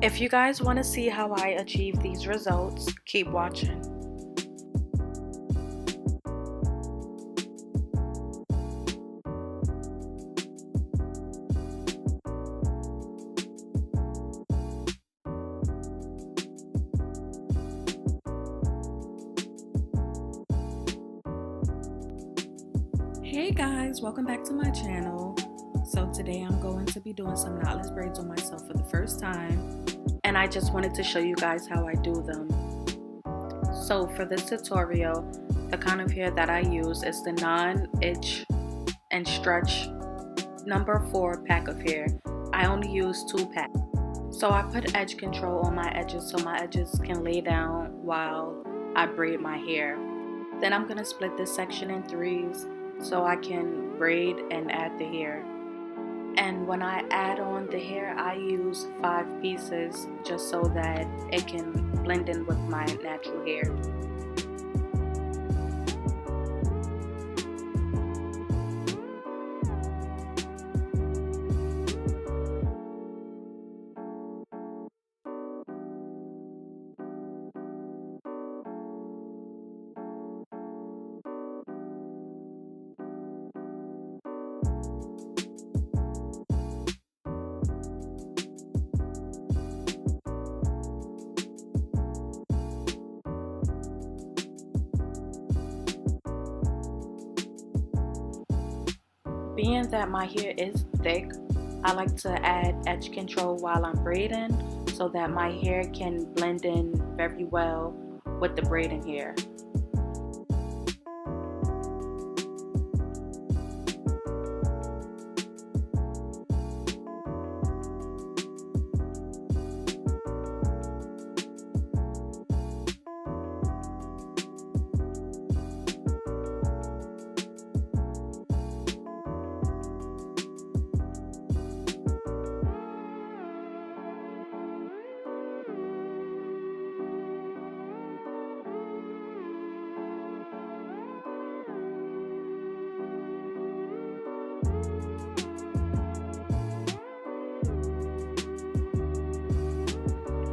If you guys want to see how I achieve these results, keep watching. Hey guys, welcome back to my channel. So today I'm going to be doing some knotless braids on myself for the first time, and I just wanted to show you guys how I do them. So for this tutorial, the kind of hair that I use is the non-itch and stretch number 4 pack of hair. I only use 2 packs. So I put edge control on my edges so my edges can lay down while I braid my hair. Then I'm going to split this section in 3s so I can braid and add the hair. And when I add on the hair, I use 5 pieces just so that it can blend in with my natural hair. Being that my hair is thick, I like to add edge control while I'm braiding so that my hair can blend in very well with the braiding hair.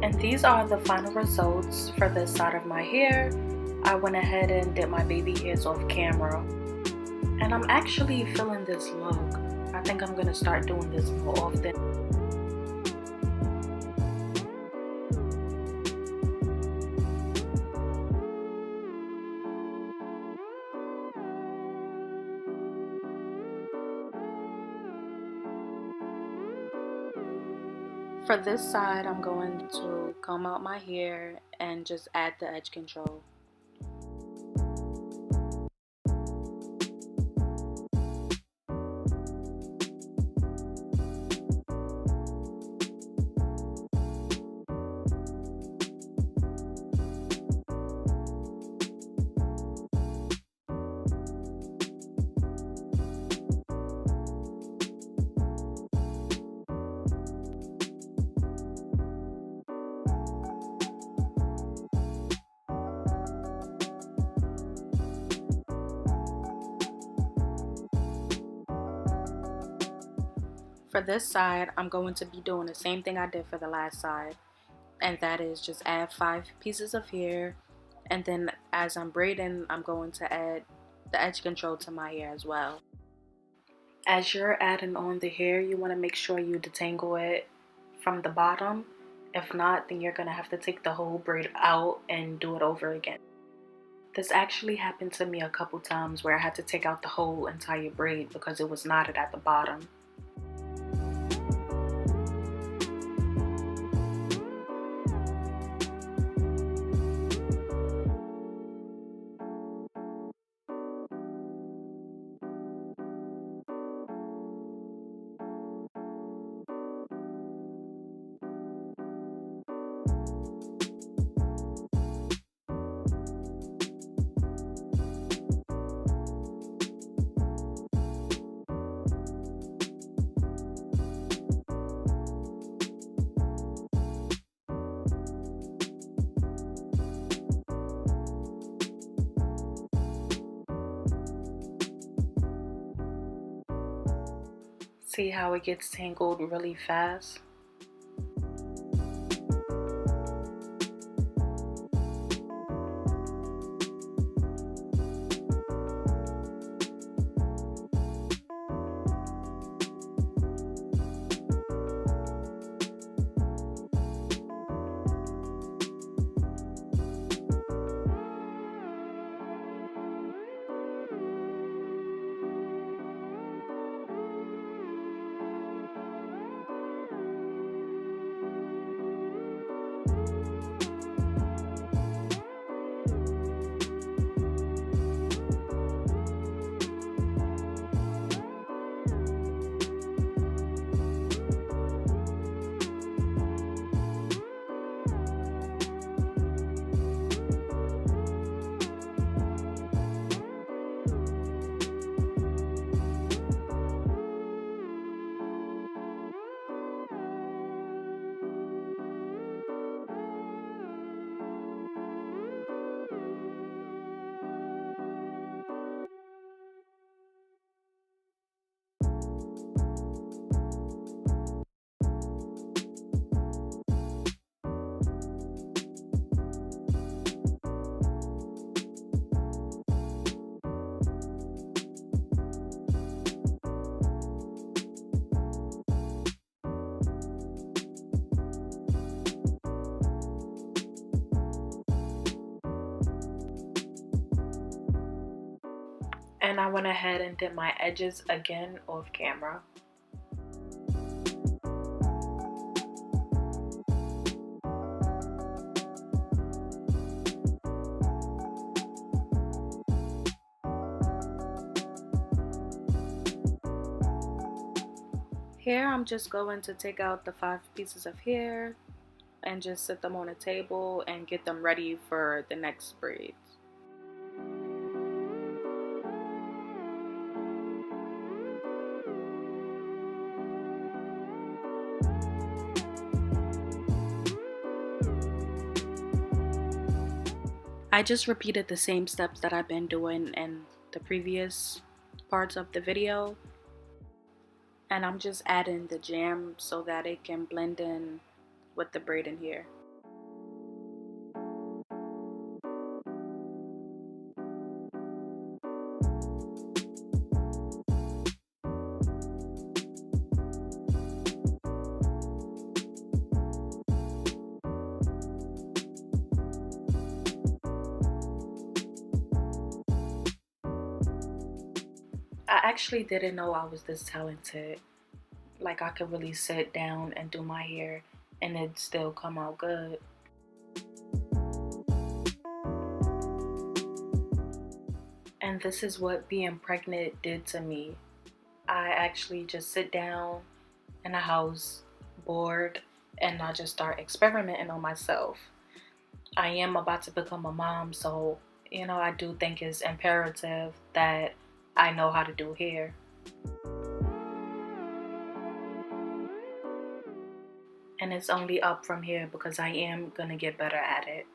And these are the final results for this side of my hair. I went ahead and did my baby hairs off camera. And I'm actually feeling this look. I think I'm gonna start doing this more often. For this side, I'm going to comb out my hair and just add the edge control. For this side, I'm going to be doing the same thing I did for the last side, and that is just add 5 pieces of hair, and then as I'm braiding, I'm going to add the edge control to my hair as well. As you're adding on the hair, you want to make sure you detangle it from the bottom. If not, then you're going to have to take the whole braid out and do it over again. This actually happened to me a couple times where I had to take out the whole entire braid because it was knotted at the bottom. See how it gets tangled really fast? And I went ahead and did my edges again off camera. Here I'm just going to take out the 5 pieces of hair and just set them on a table and get them ready for the next braids. I just repeated the same steps that I've been doing in the previous parts of the video, and I'm just adding the jam so that it can blend in with the braid in here. I actually didn't know I was this talented. Like, I could really sit down and do my hair and it'd still come out good. And this is what being pregnant did to me. I actually just sit down in the house, bored, and I just start experimenting on myself. I am about to become a mom, so, you know, I do think it's imperative that I know how to do hair. And it's only up from here because I am gonna get better at it.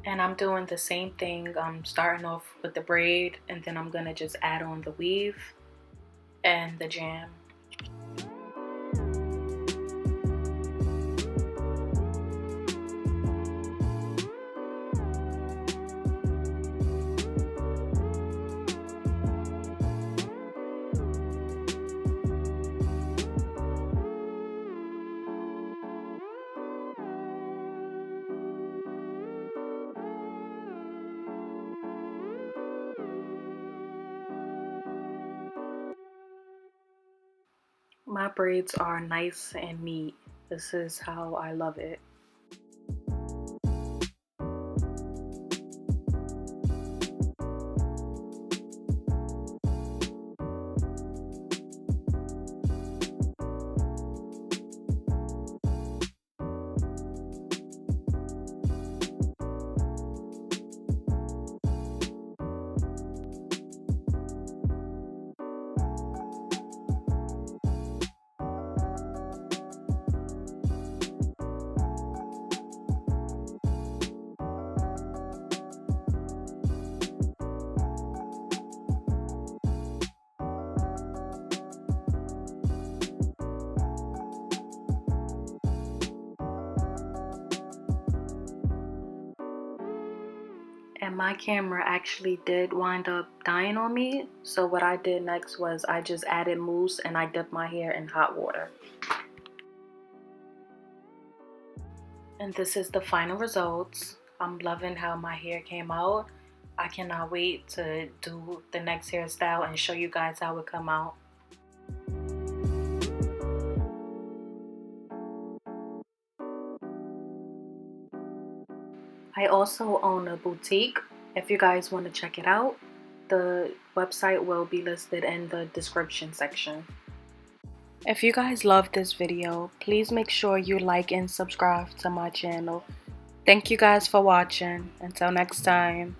And I'm doing the same thing. I'm starting off with the braid, and then I'm gonna just add on the weave and the jam. My braids are nice and neat. This is how I love it. And my camera actually did wind up dying on me. So what I did next was I just added mousse and I dipped my hair in hot water. And this is the final results. I'm loving how my hair came out. I cannot wait to do the next hairstyle and show you guys how it come out. I also own a boutique. If you guys want to check it out, the website will be listed in the description section. If you guys love this video, please make sure you like and subscribe to my channel. Thank you guys for watching. Until next time.